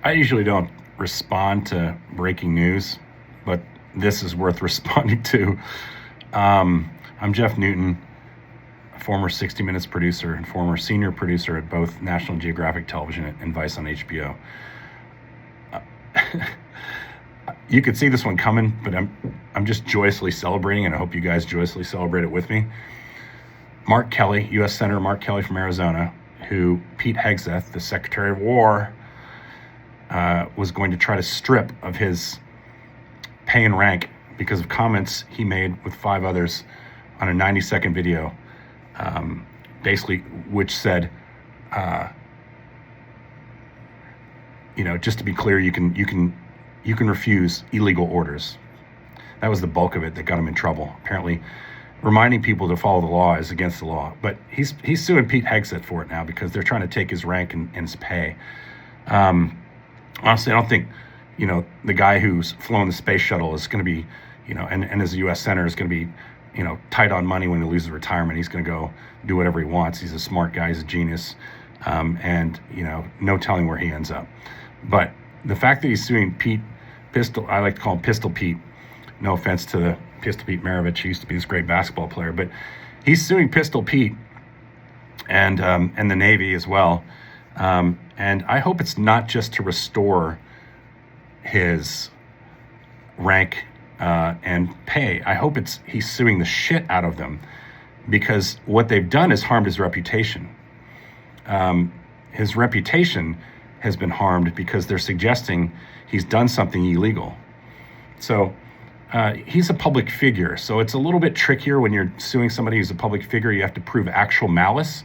I usually don't respond to breaking news, but this is worth responding to. I'm Jeff Newton, a former 60 Minutes producer and former senior producer at both National Geographic Television and Vice on HBO. You could see this one coming, but I'm just joyously celebrating, and I hope you guys joyously celebrate it with me. Mark Kelly, U.S. Senator Mark Kelly from Arizona, who Pete Hegseth, the Secretary of War, was going to try to strip of his pay and rank because of comments he made with 5 others on a 90-second video, basically, which said, just to be clear, you can refuse illegal orders. That was the bulk of it that got him in trouble. Apparently, reminding people to follow the law is against the law. But he's suing Pete Hegseth for it now because they're trying to take his rank and his pay. Honestly, I don't think, the guy who's flown the space shuttle is going to be, and as a U.S. Senator is going to be, tight on money when he loses retirement. He's going to go do whatever he wants. He's a smart guy. He's a genius. And no telling where he ends up. But the fact that he's suing I like to call him Pistol Pete. No offense to the Pistol Pete Maravich. He used to be this great basketball player. But he's suing Pistol Pete and the Navy as well. And I hope it's not just to restore his rank and pay. I hope he's suing the shit out of them, because what they've done is harmed his reputation. His reputation has been harmed because they're suggesting he's done something illegal. So he's a public figure. So it's a little bit trickier when you're suing somebody who's a public figure. You have to prove actual malice.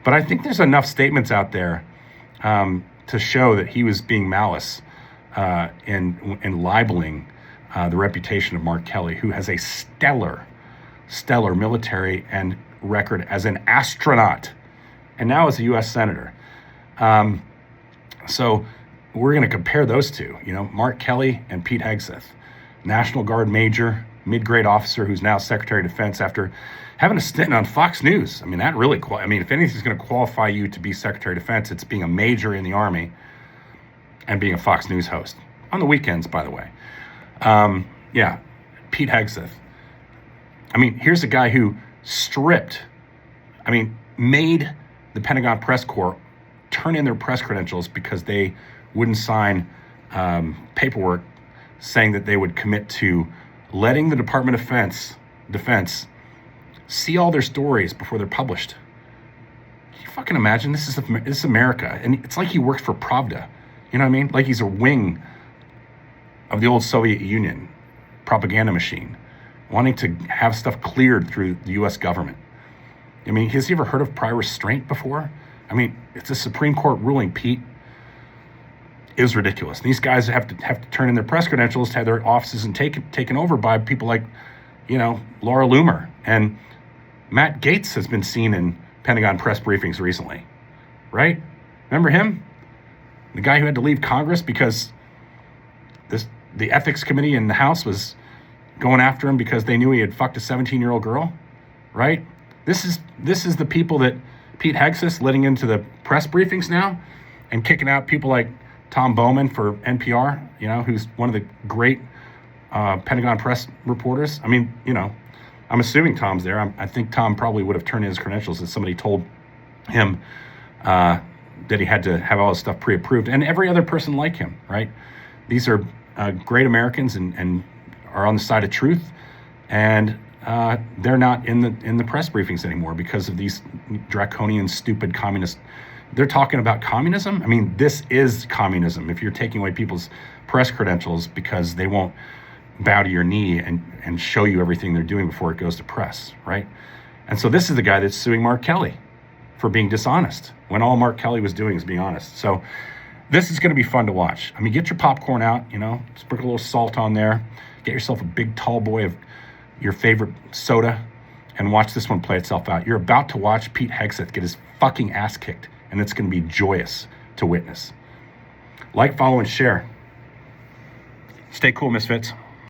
But I think there's enough statements out there to show that he was being malice in libeling the reputation of Mark Kelly, who has a stellar military and record as an astronaut, and now as a U.S. Senator. So we're going to compare those two, Mark Kelly and Pete Hegseth, National Guard major, mid-grade officer who's now Secretary of Defense after having a stint on Fox News. That really, if anything's going to qualify you to be Secretary of Defense, it's being a major in the Army and being a Fox News host. On the weekends, by the way. Pete Hegseth. Here's a guy who made the Pentagon press corps turn in their press credentials because they wouldn't sign paperwork saying that they would commit to letting the Department of Defense see all their stories before they're published. Can you fucking imagine? This is America. And it's like he works for Pravda. Like he's a wing of the old Soviet Union propaganda machine, wanting to have stuff cleared through the U.S. government. Has he ever heard of prior restraint before? It's a Supreme Court ruling, Pete. It was ridiculous. And these guys have to turn in their press credentials to have their offices and taken over by people like, Laura Loomer. And Matt Gaetz has been seen in Pentagon press briefings recently, right? Remember him? The guy who had to leave Congress because the ethics committee in the House was going after him because they knew he had fucked a 17-year-old girl, right? This is the people that Pete Hegseth letting into the press briefings now and kicking out people like Tom Bowman for NPR, who's one of the great Pentagon press reporters. I'm assuming Tom's there. I think Tom probably would have turned in his credentials if somebody told him that he had to have all his stuff pre-approved, and every other person like him, right? These are great Americans and are on the side of truth, and they're not in the press briefings anymore because of these draconian, stupid communist. They're talking about communism. This is communism. If you're taking away people's press credentials because they won't bow to your knee and show you everything they're doing before it goes to press, right? And so this is the guy that's suing Mark Kelly for being dishonest when all Mark Kelly was doing is being honest. So this is going to be fun to watch. Get your popcorn out, sprinkle a little salt on there, get yourself a big tall boy of your favorite soda, and watch this one play itself out. You're about to watch Pete Hegseth get his fucking ass kicked, and it's going to be joyous to witness. Like, follow, and share. Stay cool, misfits.